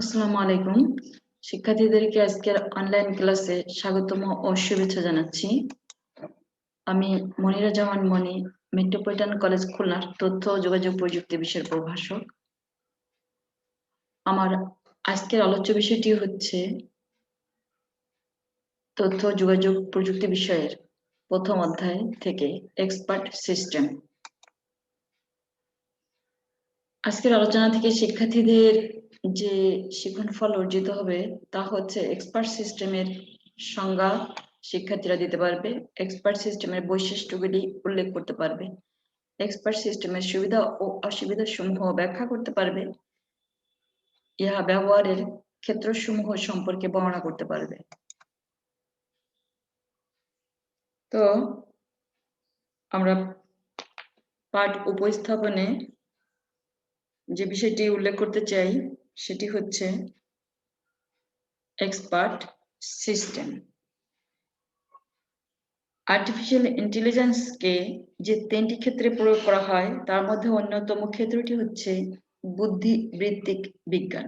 আসসালামু আলাইকুম। শিক্ষার্থীদেরকে আজকের অনলাইন ক্লাসে স্বাগতম ও শুভেচ্ছা জানাচ্ছি। আমি মনিরা জামান মনি, মেট্রোপলিটন কলেজ খুলনার তথ্য ও যোগাযোগ প্রযুক্তি বিষয়ের প্রভাষক। আমার আজকের আলোচ্য বিষয়টি হচ্ছে তথ্য ও যোগাযোগ প্রযুক্তি বিষয়ের প্রথম অধ্যায় থেকে এক্সপার্ট সিস্টেম। আজকের আলোচনা থেকে শিক্ষার্থীদের যে শিখন ফল অর্জিত হবে তা হচ্ছে এক্সপার্ট সিস্টেমের সংজ্ঞা শিক্ষার্থীরা দিতে পারবে, এক্সপার্ট সিস্টেমের বৈশিষ্ট্যগুলি উল্লেখ করতে পারবে, এক্সপার্ট সিস্টেমের সুবিধা ও অসুবিধা সমূহ ব্যাখ্যা করতে পারবে, ইহা ব্যবহারের ক্ষেত্রসমূহ সম্পর্কে বর্ণনা করতে পারবে। তো আমরা পাঠ উপস্থাপনে যে বিষয়টি উল্লেখ করতে চাই সেটি হচ্ছে এক্সপার্ট সিস্টেম। আর্টিফিশিয়াল ইন্টেলিজেন্সকে যে তিনটি ক্ষেত্রে প্রয়োগ করা হয় তার মধ্যে অন্যতম ক্ষেত্রটি হচ্ছে বুদ্ধিবৃত্তিক বিজ্ঞান,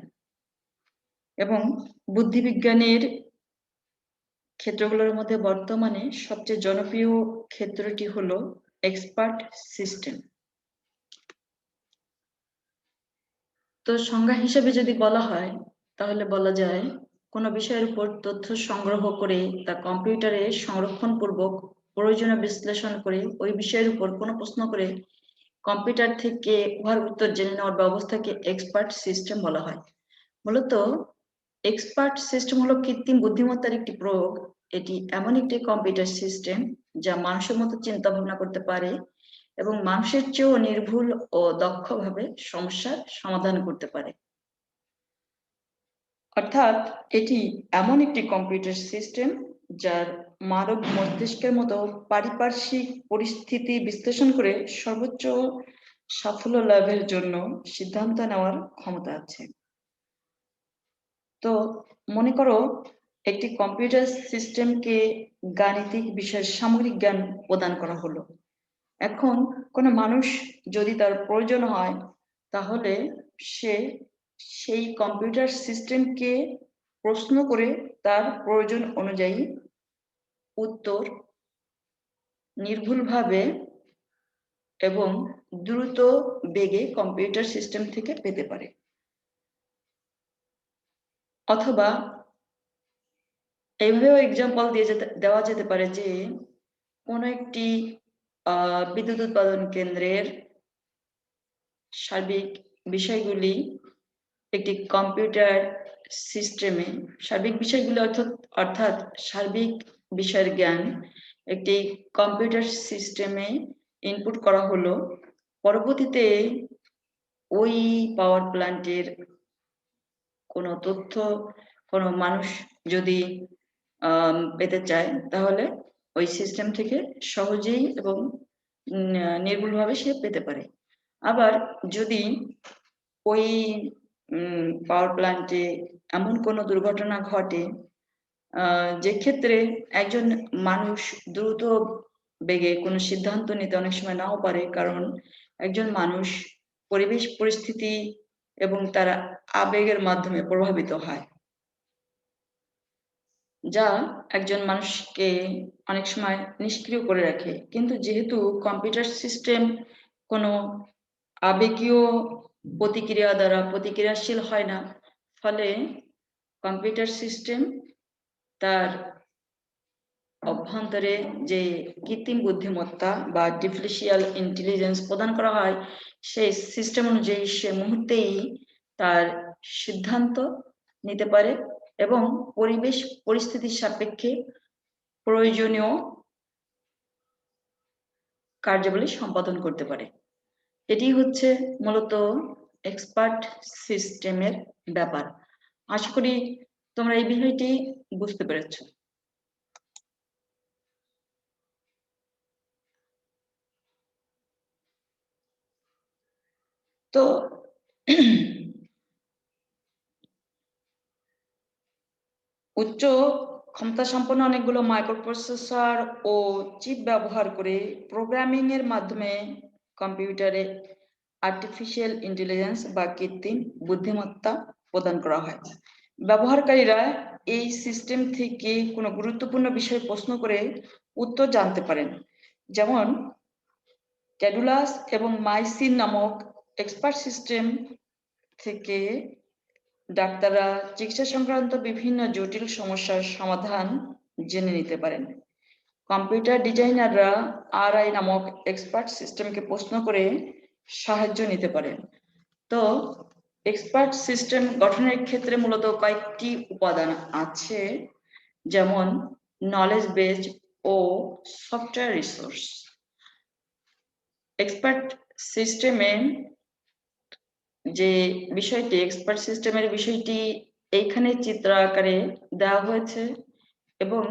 এবং বুদ্ধিবিজ্ঞানের ক্ষেত্রগুলোর মধ্যে বর্তমানে সবচেয়ে জনপ্রিয় ক্ষেত্রটি হলো এক্সপার্ট সিস্টেম। তো সংজ্ঞা হিসেবে যদি বলা হয় তাহলে বলা যায় কোনো বিষয়ের উপর তথ্য সংগ্রহ করে তা কম্পিউটারে সংরক্ষণপূর্বক প্রয়োজনীয় বিশ্লেষণ করে ওই বিষয়ের উপর কোনো প্রশ্ন করে কম্পিউটার থেকে উহার উত্তর জেনে নেওয়ার ব্যবস্থাকে এক্সপার্ট সিস্টেম বলা হয়। মূলত এক্সপার্ট সিস্টেম হলো কৃত্রিম বুদ্ধিমত্তার একটি প্রয়োগ। এটি এমন একটি কম্পিউটার সিস্টেম যা মানুষের মতো চিন্তা ভাবনা করতে পারে এবং মানুষের চেয়েও নির্ভুল ও দক্ষভাবে সমস্যার সমাধান করতে পারে। অর্থাৎ এটি এমন একটি কম্পিউটার সিস্টেম যার মানব মস্তিষ্কের মতো পারিপার্শ্বিক পরিস্থিতি বিশ্লেষণ করে সর্বোচ্চ সাফল্য লাভের জন্য সিদ্ধান্ত নেওয়ার ক্ষমতা আছে। তো মনে করো একটি কম্পিউটার সিস্টেমকে গাণিতিক বিষয়ের সামগ্রিক জ্ঞান প্রদান করা হলো। এখন কোনো মানুষ যদি তার প্রয়োজন হয় তাহলে সে সেই কম্পিউটার সিস্টেমকে প্রশ্ন করে তার প্রয়োজন অনুযায়ী উত্তর নির্ভুলভাবে এবং দ্রুত বেগে কম্পিউটার সিস্টেম থেকে পেতে পারে। অথবা এইভাবেও এক্সাম্পল দেওয়া যেতে পারে যে কোনো একটি বিদ্যুৎ উৎপাদন কেন্দ্রের সার্বিক বিষয়গুলি একটি কম্পিউটার সিস্টেমে, সার্বিক বিষয়গুলি অর্থাৎ সার্বিক বিষয়ের জ্ঞান একটি কম্পিউটার সিস্টেমে ইনপুট করা হলো। পরবর্তীতে ওই পাওয়ার প্ল্যান্টের কোনো তথ্য কোনো মানুষ যদি পেতে চায় তাহলে ওই সিস্টেম থেকে সহজেই এবং নির্ভুলভাবে সে পেতে পারে। আবার যদি ওই পাওয়ার প্ল্যান্টে এমন কোনো দুর্ঘটনা ঘটে যে ক্ষেত্রে একজন মানুষ দ্রুত বেগে কোনো সিদ্ধান্ত নিতে অনেক সময় নাও পারে, কারণ একজন মানুষ পরিবেশ পরিস্থিতি এবং তার আবেগের মাধ্যমে প্রভাবিত হয়, যা একজন মানুষকে অনেক সময় নিষ্ক্রিয় করে রাখে। কিন্তু যেহেতু কম্পিউটার সিস্টেম কোনো আবেগীয় প্রতিক্রিয়া দ্বারা প্রতিক্রিয়াশীল হয় না, ফলে কম্পিউটার সিস্টেম তার অভ্যন্তরে যে কৃত্রিম বুদ্ধিমত্তা বা আর্টিফিশিয়াল ইন্টেলিজেন্স প্রদান করা হয় সেই সিস্টেম অনুযায়ী সে মুহূর্তেই তার সিদ্ধান্ত নিতে পারে এবং পরিবেশ পরিস্থিতির সাপেক্ষে প্রয়োজনীয় কার্যাবলী সম্পাদন করতে পারে। এটি হচ্ছে মূলত এক্সপার্ট সিস্টেমের ব্যাপার। আশা করি তোমরা এই বিষয়টি বুঝতে পেরেছ। তো উচ্চ ক্ষমতা সম্পন্ন অনেকগুলো মাইক্রোপ্রসেসর ও চিপ ব্যবহার করে প্রোগ্রামিং এর মাধ্যমে কম্পিউটারে আর্টিফিশিয়াল ইন্টেলিজেন্স বা কৃত্রিম বুদ্ধিমত্তা প্রদান করা হয়। ব্যবহারকারীরা এই সিস্টেম থেকে কোনো গুরুত্বপূর্ণ বিষয়ে প্রশ্ন করে উত্তর জানতে পারেন। যেমন ক্যাডুলাস এবং মাইসিন নামক এক্সপার্ট সিস্টেম থেকে ডাক্তাররা চিকিৎসা সংক্রান্ত বিভিন্ন জটিল সমস্যার সমাধান জেনে নিতে পারেন। কম্পিউটার ডিজাইনাররা আরআই নামক এক্সপার্ট সিস্টেমকে প্রশ্ন করে সাহায্য নিতে পারেন। তো এক্সপার্ট সিস্টেম গঠনের ক্ষেত্রে মূলত কয়েকটি উপাদান আছে, যেমন নলেজ বেস ও সফটওয়্যার রিসোর্স। এক্সপার্ট সিস্টেমে যে বিষয়টি, এক্সপার্ট সিস্টেমের বিষয়টি এইখানে চিত্র আকারে দেওয়া হয়েছে, এবং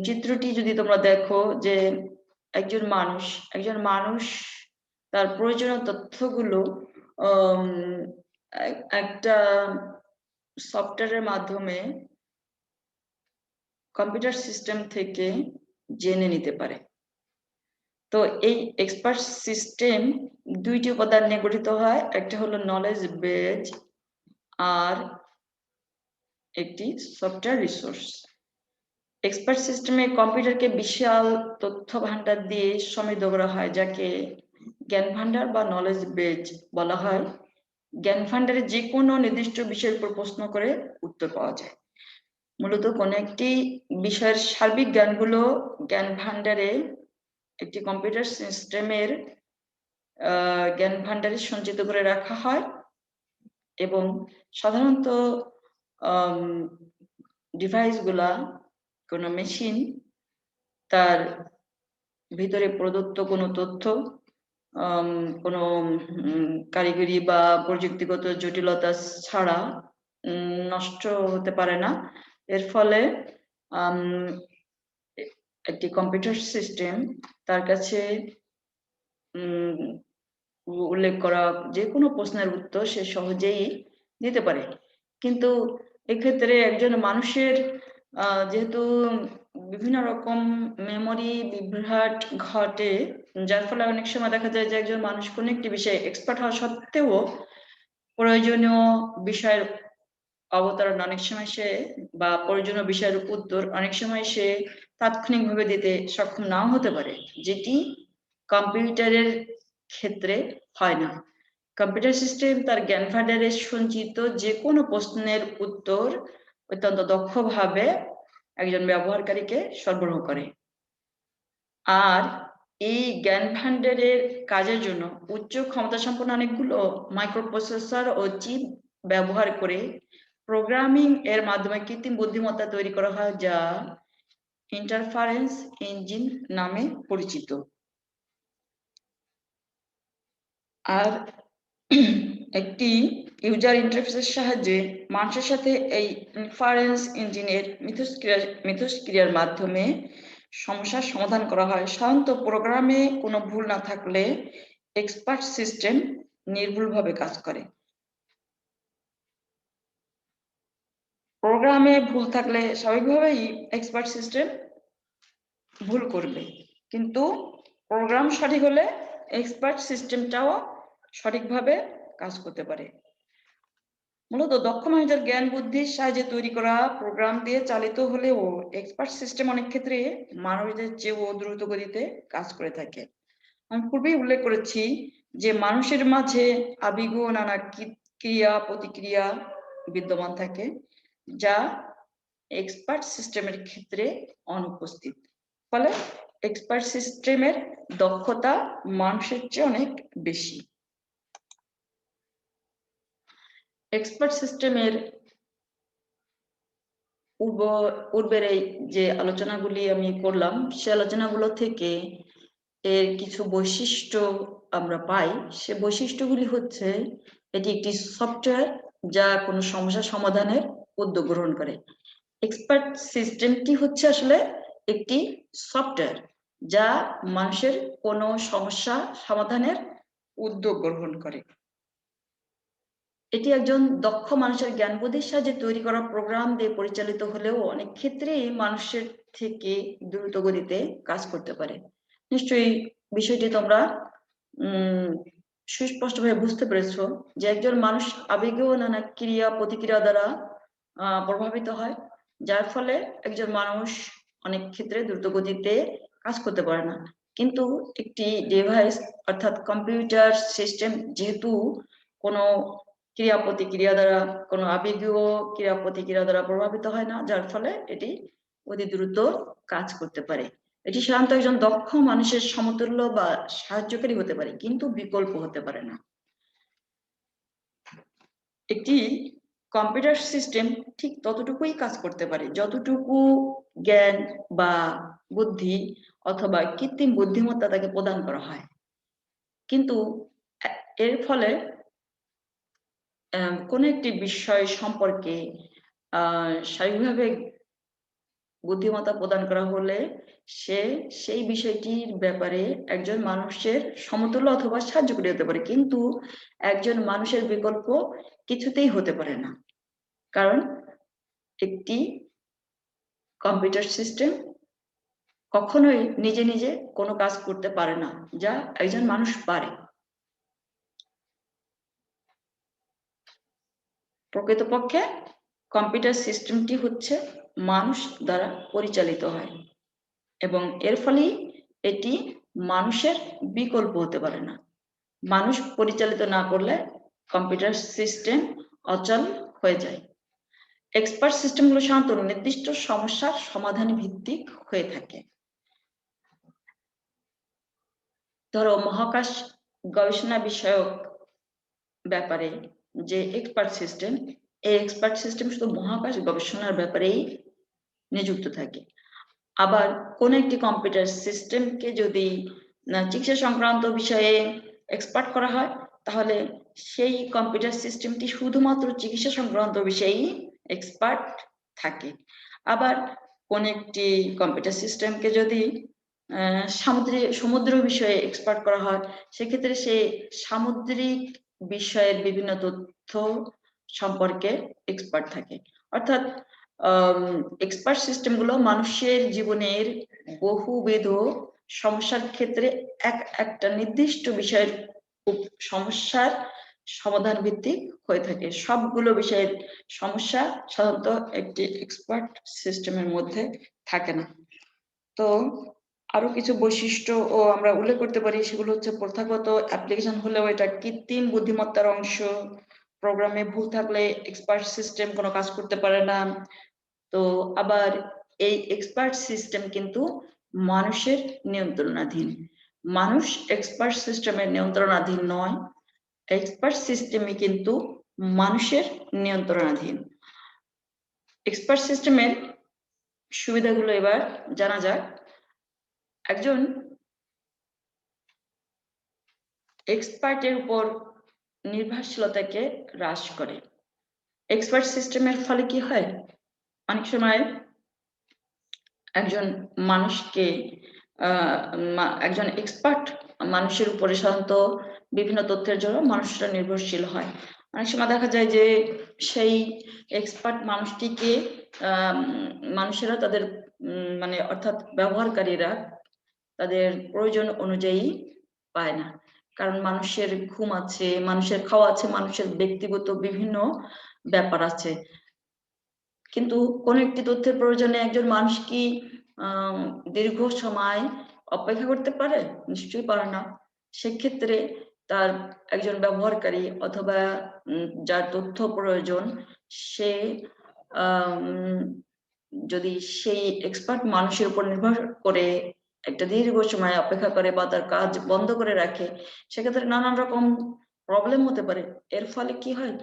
চিত্রটি যদি তোমরা দেখো যে একজন মানুষ তার প্রয়োজনীয় তথ্যগুলো একটা সফটওয়্যারের মাধ্যমে কম্পিউটার সিস্টেম থেকে জেনে নিতে পারে। তো এই এক্সপার্ট সিস্টেম দুইটি উপাদান নিয়ে গঠিত হয়, একটা হলো নলেজ বেজ আর একটি সফটওয়্যার রিসোর্স। এক্সপার্ট সিস্টেমে কম্পিউটারকে বিশাল তথ্য ভান্ডার দিয়ে সমৃদ্ধ করা হয়, যাকে জ্ঞান ভান্ডার বা নলেজ বেজ বলা হয়। জ্ঞান ভান্ডারে যে কোনো নির্দিষ্ট বিষয়ের উপর প্রশ্ন করে উত্তর পাওয়া যায়। মূলত কোনো একটি বিষয়ের সার্বিক জ্ঞানগুলো জ্ঞান ভান্ডারে, একটি কম্পিউটার সিস্টেমের জ্ঞান ভান্ডারে সঞ্চিত করে রাখা হয়, এবং সাধারণত ডিভাইসগুলা, কোনো মেশিন তার ভিতরে প্রদত্ত কোনো তথ্য কোনো কারিগরি বা প্রযুক্তিগত জটিলতা ছাড়া নষ্ট হতে পারে না। এর ফলে একটি কম্পিউটার সিস্টেম তার কাছে উল্লেখ করা যে কোনো প্রশ্নের উত্তর সে সহজেই দিতে পারে। কিন্তু এক্ষেত্রে একজন মানুষের যেহেতু বিভিন্ন রকম মেমোরি বিভ্রাট ঘটে, যার ফলে অনেক সময় দেখা যায় যে একজন মানুষ কোনো একটি বিষয়ে এক্সপার্ট হওয়া সত্ত্বেও প্রয়োজনীয় বিষয়ের অবতারণ অনেক সময় সে, বা প্রয়োজনীয় বিষয়ের উত্তর অনেক সময় সে তাৎক্ষণিকভাবে দিতে সক্ষম নাও হতে পারে, যেটি কম্পিউটারের ক্ষেত্রে হয় না। কম্পিউটার সিস্টেম তার জ্ঞান ভান্ডারে সঞ্চিত যে কোনো প্রশ্নের উত্তর অত্যন্ত দক্ষভাবে একজন ব্যবহারকারীকে সরবরাহ করে। আর এই জ্ঞান ভান্ডারের কাজের জন্য উচ্চ ক্ষমতা সম্পন্ন অনেকগুলো মাইক্রোপ্রসেসর ও চিপ ব্যবহার করে প্রোগ্রামিং এর মাধ্যমে কৃত্রিম বুদ্ধিমত্তা তৈরি করা হয়, যা ইন্টারফারেন্স ইঞ্জিন নামে পরিচিত। আর একটি ইউজার ইন্টারফেসের সাহায্যে মানুষের সাথে এই ইনফারেন্স ইঞ্জিনের মিথস্ক্রিয়ার মাধ্যমে সমস্যার সমাধান করা হয়। সাধারণত প্রোগ্রামে কোনো ভুল না থাকলে এক্সপার্ট সিস্টেম নির্ভুলভাবে কাজ করে। প্রোগ্রামে ভুল থাকলে স্বাভাবিকভাবেই এক্সপার্ট সিস্টেম ভুল করবে, কিন্তু প্রোগ্রাম সঠিক হলে এক্সপার্ট সিস্টেমটাও সঠিকভাবে কাজ করতে পারে। মূলত দক্ষ মানুষের জ্ঞান বুদ্ধির সাহায্যে তৈরি করা প্রোগ্রাম দিয়ে চালিত হলেও এক্সপার্ট সিস্টেম অনেক ক্ষেত্রে মানুষদের চেয়েও দ্রুত গতিতে কাজ করে থাকে। আমি পূর্বেই উল্লেখ করেছি যে মানুষের মাঝে আবেগ ও নানা ক্রিয়া প্রতিক্রিয়া বিদ্যমান থাকে, যা এক্সপার্ট সিস্টেমের ক্ষেত্রে অনুপস্থিত। ফলে এক্সপার্ট সিস্টেমের দক্ষতা মানুষের চেয়ে অনেক বেশি। এক্সপার্ট সিস্টেমের পূর্বের এই যে আলোচনাগুলি আমি করলাম, সে আলোচনাগুলো থেকে এর কিছু বৈশিষ্ট্য আমরা পাই। সে বৈশিষ্ট্যগুলি হচ্ছে, এটি একটি সফটওয়্যার যা কোনো সমস্যা সমাধানের উদ্যোগ গ্রহণ করে। এক্সপার্ট সিস্টেমটি হচ্ছে আসলে একটি সফটওয়্যার যা মানুষের কোনো সমস্যা সমাধানের উদ্যোগ গ্রহণ করে। এটি একজন দক্ষ মানুষের জ্ঞান বুদ্ধির সাহায্যে তৈরি করা প্রোগ্রাম দিয়ে পরিচালিত হলেও অনেক ক্ষেত্রেই মানুষের থেকে দ্রুত গতিতে কাজ করতে পারে। নিশ্চয়ই বিষয়টি তোমরা সুস্পষ্টভাবে বুঝতে পেরেছো যে একজন মানুষ আবেগীয় নানা ক্রিয়া প্রতিক্রিয়া দ্বারা প্রভাবিত হয়, যার ফলে একজন মানুষ অনেক ক্ষেত্রে দ্রুত গতিতে কাজ করতে পারে না। কিন্তু একটি ডিভাইস অর্থাৎ কম্পিউটার সিস্টেম যেহেতু কোনো ক্রিয়া প্রতিক্রিয়া দ্বারা, কোনো আবেগীয় ক্রিয়া প্রতিক্রিয়া দ্বারা প্রভাবিত হয় না, যার ফলে এটি অতি দ্রুত কাজ করতে পারে। এটি সাধারণত একজন দক্ষ মানুষের সমতুল্য বা সাহায্যকারী হতে পারে, কিন্তু বিকল্প হতে পারে না। একটি কম্পিউটার সিস্টেম ঠিক ততটুকুই কাজ করতে পারে যতটুকু জ্ঞান বা বুদ্ধি অথবা কৃত্রিম বুদ্ধিমত্তা তাকে প্রদান করা হয়। কিন্তু এর ফলে কোন একটি বিষয় সম্পর্কে স্বাভাবিকভাবে বুদ্ধিমত্তা প্রদান করা হলে সে সেই বিষয়টির ব্যাপারে একজন মানুষের সমতুল্য অথবা সাহায্যকারী হতে পারে, কিন্তু একজন মানুষের বিকল্প কিছুতেই হতে পারে না। কারণ একটি কম্পিউটার সিস্টেম কখনোই নিজে নিজে কোনো কাজ করতে পারে না যা একজন মানুষ পারে। প্রকৃতপক্ষে কম্পিউটার সিস্টেমটি হচ্ছে মানুষ দ্বারা পরিচালিত হয় এবং এর ফলেই এটি মানুষের বিকল্প হতে পারে না। মানুষ পরিচালিত না করলে কম্পিউটার সিস্টেম অচল হয়ে যায়। এক্সপার্ট সিস্টেমগুলো সাধারণত নির্দিষ্ট সমস্যার সমাধান ভিত্তিক হয়ে থাকে। ধরো মহাকাশ গবেষণা বিষয়ক ব্যাপারে যে এক্সপার্ট সিস্টেম, এই এক্সপার্ট সিস্টেম শুধু মহাকাশ গবেষণার ব্যাপারেই নিযুক্ত থাকে। আবার কোন একটি কম্পিউটার সিস্টেমকে যদি চিকিৎসা সংক্রান্ত বিষয়ে এক্সপার্ট করা হয়, তাহলে সেই কম্পিউটার সিস্টেমটি শুধুমাত্র চিকিৎসা সংক্রান্ত বিষয়েই এক্সপার্ট থাকে। আবার কোন একটি কম্পিউটার সিস্টেমকে যদি সমুদ্র বিষয়ে এক্সপার্ট করা হয়, সেক্ষেত্রে সে সামুদ্রিক বিষয়ের বিভিন্ন তথ্য সম্পর্কে এক্সপার্ট থাকে। অর্থাৎ এক্সপার্ট সিস্টেমগুলো মানুষের জীবনের বহুবিধ সমস্যার ক্ষেত্রে একটা নির্দিষ্ট বিষয়ের সমস্যার সমাধান ভিত্তিক হয়ে থাকে। সবগুলো বিষয়ের সমস্যা সাধারণত একটি এক্সপার্ট সিস্টেমের মধ্যে থাকে না। তো আরো কিছু বৈশিষ্ট্য ও আমরা উল্লেখ করতে পারি, সেগুলো হচ্ছে প্রথাগত অ্যাপ্লিকেশন হলেও এটা কৃত্রিম বুদ্ধিমত্তার অংশ। প্রোগ্রামে ভুল থাকলে এক্সপার্ট সিস্টেম কোনো কাজ করতে পারে না। তো আবার এই এক্সপার্ট সিস্টেম কিন্তু মানুষের নিয়ন্ত্রণাধীন। মানুষ এক্সপার্ট সিস্টেমের নিয়ন্ত্রণাধীন নয়, এক্সপার্ট সিস্টেমই কিন্তু মানুষের নিয়ন্ত্রণাধীন। এক্সপার্ট সিস্টেমের সুবিধাগুলো এবার জানা যাক। একজন এক্সপার্টের উপর নির্ভরশীলতাকে হ্রাস করে। এক্সপার্ট সিস্টেমের ফলে কি হয়, অনেক সময় একজন মানুষকে একজন এক্সপার্ট মানুষের উপরে সাধারণত বিভিন্ন তথ্যের জন্য মানুষরা নির্ভরশীল হয়। অনেক সময় দেখা যায় যে সেই এক্সপার্ট মানুষটিকে মানুষেরা তাদের মানে অর্থাৎ ব্যবহারকারীরা তাদের প্রয়োজন অনুযায়ী পায় না। কারণ মানুষের ঘুম আছে, মানুষের খাওয়া আছে, মানুষের ব্যক্তিগত বিভিন্ন ব্যাপার আছে। কিন্তু কোন একটি তথ্যের প্রয়োজনে একজন মানুষ কি দীর্ঘ সময় অপেক্ষা করতে পারে? নিশ্চয়ই পারে না। সেক্ষেত্রে তার একজন ব্যবহারকারী অথবা যার তথ্য প্রয়োজন, সে যদি সেই এক্সপার্ট মানুষের উপর নির্ভর করে একটা দীর্ঘ সময় অপেক্ষা করে বা তার কাজ বন্ধ করে রাখে, সেক্ষেত্রে নানান রকম প্রবলেম হতে পারে। এর ফলে কি হয়,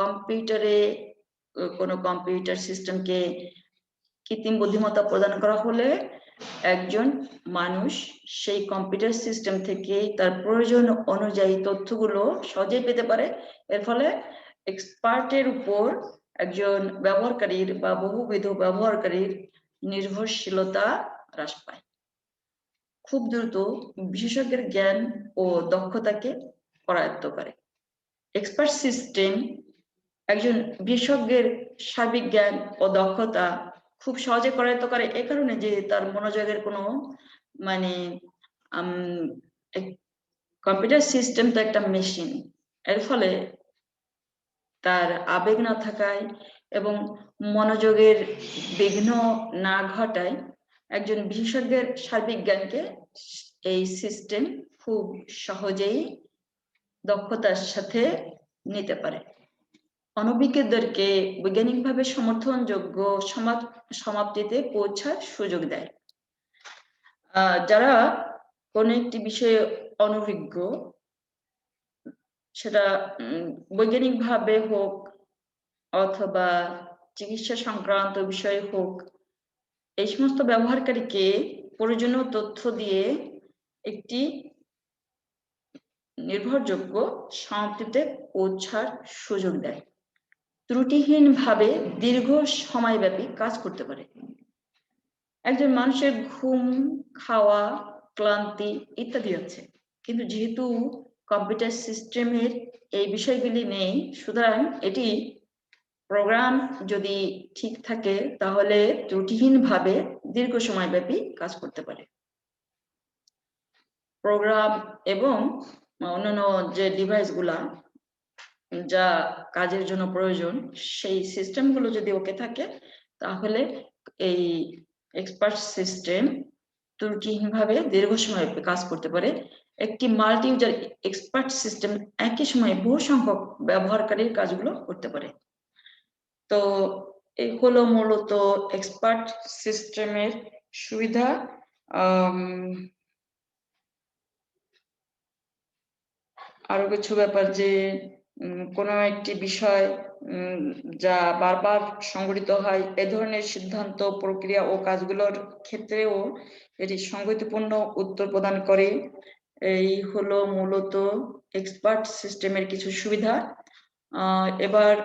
কম্পিউটারে কোনো কম্পিউটার সিস্টেমকে কৃত্রিম বুদ্ধিমত্তা প্রদান করা হলে একজন মানুষ সেই কম্পিউটার সিস্টেম থেকে তার প্রয়োজন অনুযায়ী তথ্যগুলো সহজেই পেতে পারে। এর ফলে এক্সপার্টের উপর একজন ব্যবহারকারীর বা বহুবিধ ব্যবহারকারীর নির্ভরশীলতা হ্রাস পায়। খুব দ্রুত বিশেষজ্ঞের জ্ঞান ও দক্ষতাকে করায়ত্ত করে। এক্সপার্ট সিস্টেম একজন বিশেষজ্ঞের সার্বিক জ্ঞান ও দক্ষতা খুব সহজে করায়ত্ত করে, এ কারণে যে তার মনোযোগের কোনো মানে কম্পিউটার সিস্টেম তো একটা মেশিন, এর ফলে তার আবেগ না থাকায় এবং মনোযোগের বিঘ্ন না ঘটায় একজন বিশেষজ্ঞের সার্বিক জ্ঞানকে এই সিস্টেম খুব সহজেই দক্ষতার সাথে নিতে পারে। অনভিজ্ঞদেরকে বৈজ্ঞানিকভাবে সমর্থনযোগ্য সমাপ্তিতে পৌঁছার সুযোগ দেয়। যারা কোনো একটি বিষয়ে অনভিজ্ঞ, সেটা বৈজ্ঞানিকভাবে হোক অথবা চিকিৎসা সংক্রান্ত বিষয়ে হোক, এই সমস্ত ব্যবহারকারীকে প্রয়োজনীয় তথ্য দিয়ে একটি নির্ভরযোগ্য সমাপ্তিতে পৌঁছার সুযোগ দেয়। ত্রুটিহীনভাবে দীর্ঘ সময়ব্যাপী কাজ করতে পারে। একজন মানুষের ঘুম, খাওয়া, ক্লান্তি ইত্যাদি আছে, কিন্তু যেহেতু কম্পিউটার সিস্টেমের এই বিষয়গুলি নেই, সুতরাং এটি প্রোগ্রাম যদি ঠিক থাকে তাহলে ত্রুটিহীনভাবে দীর্ঘ সময়ব্যাপী কাজ করতে পারে। প্রোগ্রাম এবং অন্যান্য যে ডিভাইসগুলা যা কাজের জন্য প্রয়োজন, সেই সিস্টেমগুলো যদি ওকে থাকে তাহলে এই এক্সপার্ট সিস্টেম ত্রুটিহীনভাবে দীর্ঘ সময় কাজ করতে পারে। একটি মাল্টি ইউজার এক্সপার্ট সিস্টেম একই সময়ে বহু সংখ্যক ব্যবহারকারীর কাজগুলো করতে পারে। তো এই হলো মূলত এক্সপার্ট সিস্টেমের সুবিধা। আরো কিছু ব্যাপার যে কোনো একটি বিষয় যা বারবার সংঘটিত হয়, এ ধরনের সিদ্ধান্ত, প্রক্রিয়া ও কাজগুলোর ক্ষেত্রেও এটি সংগতিপূর্ণ উত্তর প্রদান করে। এই হলো মূলত এক্সপার্ট সিস্টেমের কিছু সুবিধা। এবার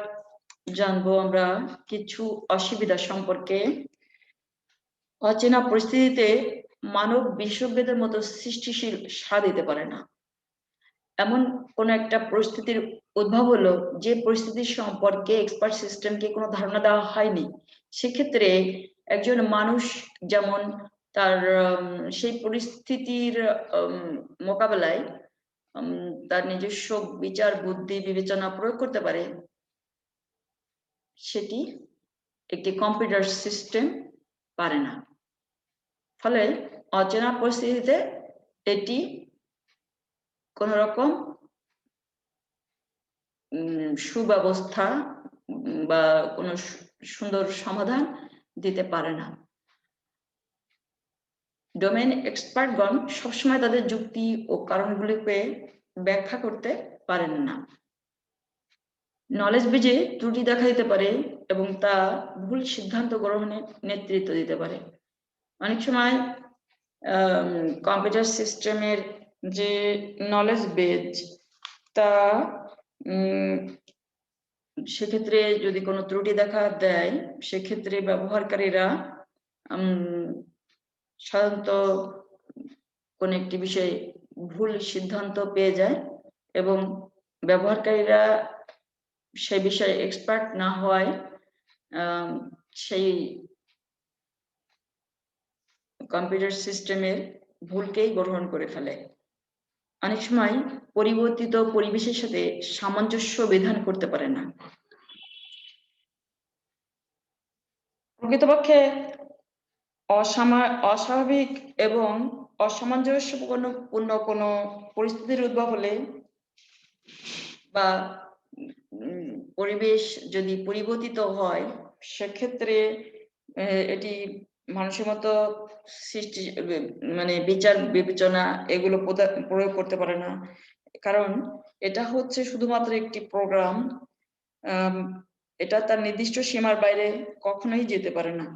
জানবো আমরা কিছু অসুবিধা সম্পর্কে। অচেনা পরিস্থিতিতে মানব বিশেষজ্ঞদের মতো সৃষ্টিশীল সাড়া দিতে পারে না। এমন কোন একটা পরিস্থিতির উদ্ভব হলো যে পরিস্থিতি সম্পর্কে এক্সপার্ট সিস্টেমকে কোনো ধারণা দেওয়া হয়নি, সেক্ষেত্রে একজন মানুষ যেমন তার সেই পরিস্থিতির মোকাবেলায় তার নিজস্ব বিচার, বুদ্ধি, বিবেচনা প্রয়োগ করতে পারে, সেটি একটি কম্পিউটার সিস্টেম পারে না। ফলে অচেনা পরিস্থিতিতে এটি কোন রকম সুব্যবস্থা বা কোনো সুন্দর সমাধান দিতে পারে না। ডোমেইন এক্সপার্টগণ সবসময় তাদের যুক্তি ও কারণগুলিকে ব্যাখ্যা করতে পারেন না। নলেজ বেজে ত্রুটি দেখা দিতে পারে এবং তা ভুল সিদ্ধান্ত গ্রহণে নেতৃত্ব দিতে পারে। অনেক সময় কম্পিউটার সিস্টেমের যে নলেজ বেজ, তা সেক্ষেত্রে যদি কোনো ত্রুটি দেখা দেয়, সেক্ষেত্রে ব্যবহারকারীরা সাধারণত কোন একটি বিষয়ে ভুল সিদ্ধান্ত পেয়ে যায় এবং ব্যবহারকারীরা সেই বিষয়ে এক্সপার্ট না হওয়ায় সেই কম্পিউটার সিস্টেমের ভুলকেই গ্রহণ করে ফেলে। অনেক সময় পরিবর্তিত পরিবেশের সাথে সামঞ্জস্য বিধান করতে পারে না। প্রকৃতপক্ষে অস্বাভাবিক এবং অসামঞ্জস্যপূর্ণ কোনো পরিস্থিতির উদ্ভব হলে বা পরিবেশ যদি পরিবর্তিত হয়, সেক্ষেত্রে এটি মানুষের মতো সৃষ্টি মানে বিচার বিবেচনা এগুলো প্রয়োগ করতে পারে না, কারণ এটা হচ্ছে শুধুমাত্র একটি প্রোগ্রাম। এটা তার নির্দিষ্ট সীমার বাইরে কখনোই যেতে পারে না।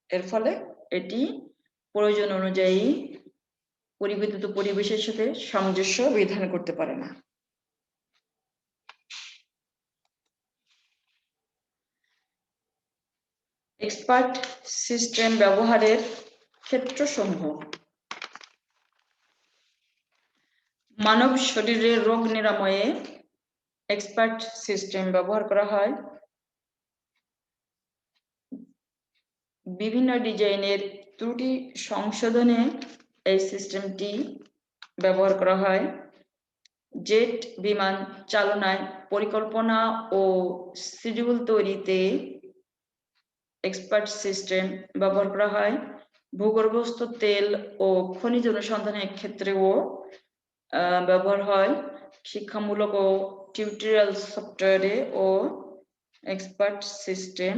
এর ফলে এটি প্রয়োজন অনুযায়ী পরিবর্তিত পরিবেশের সাথে সামঞ্জস্য বিধান করতে পারে না। এক্সপার্ট সিস্টেম ব্যবহারের ক্ষেত্রসমূহ। মানব শরীরের রোগ নিরাময়ে এক্সপার্ট সিস্টেম ব্যবহার করা হয়। বিভিন্ন ডিজাইনের ত্রুটি সংশোধনে এই সিস্টেমটি ব্যবহার করা হয়। জেট বিমান চালনায় পরিকল্পনা ও শিডিউল তৈরিতে এক্সপার্ট সিস্টেম ব্যবহার করা হয়। ভূগর্ভস্থ তেল ও খনিজ অনুসন্ধানের ক্ষেত্রেও ব্যবহার হয়। শিক্ষামূলক ও টিউটোরিয়াল সফটওয়্যারে ও এক্সপার্ট সিস্টেম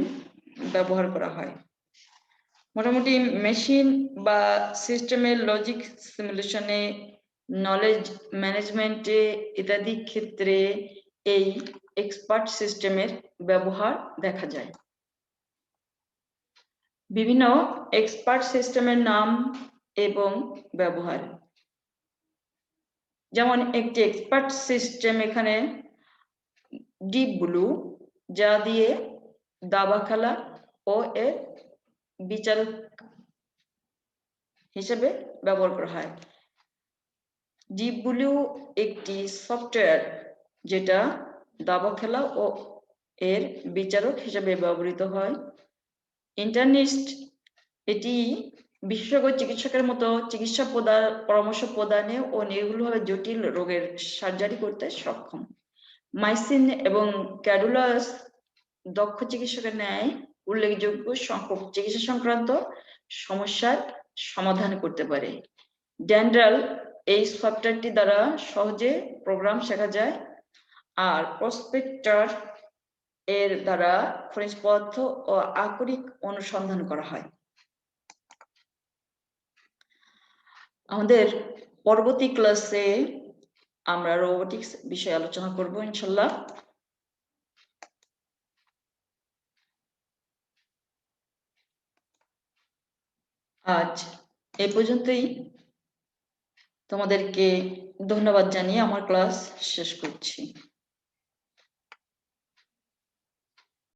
ব্যবহার করা হয়। মোটামুটি মেশিন বা সিস্টেমের লজিক সিমুলেশনে, নলেজ ম্যানেজমেন্টে ইত্যাদি ক্ষেত্রে এই এক্সপার্ট সিস্টেমের ব্যবহার দেখা যায়। বিভিন্ন এক্সপার্ট সিস্টেমের নাম এবং ব্যবহার। যেমন একটি এক্সপার্ট সিস্টেম এখানে ডিপ ব্লু, যা দিয়ে দাবা খেলা ও এর বিচারক হিসেবে ব্যবহার করা হয়। ডিপ ব্লু একটি সফটওয়্যার যেটা দাবা খেলা ও এর বিচারক হিসেবে ব্যবহৃত হয়। ইন্টার্নিস্ট, এটি বিশেষজ্ঞ চিকিৎসকের মতো চিকিৎসা পরামর্শ প্রদানে ও নির্ভুলভাবে জটিল রোগের সার্জারি করতে সক্ষম। মাইসিন এবং ক্যাডুলাস দক্ষ চিকিৎসকের ন্যায় উল্লেখযোগ্য সংখ্যক চিকিৎসা সংক্রান্ত সমস্যার সমাধান করতে পারে। ডেন্ড্রাল, এই সফটওয়্যারটি দ্বারা সহজে প্রোগ্রাম শেখা যায়। আর প্রসপেক্টর, এর দ্বারা খনিজ পদার্থ ও আকরিক অনুসন্ধান করা হয়। আমাদের পরবর্তী ক্লাসে আমরা রোবোটিক্স বিষয়ে আলোচনা করব ইনশাল্লাহ। আজ এই পর্যন্তই। তোমাদেরকে ধন্যবাদ জানিয়ে আমার ক্লাস শেষ করছি।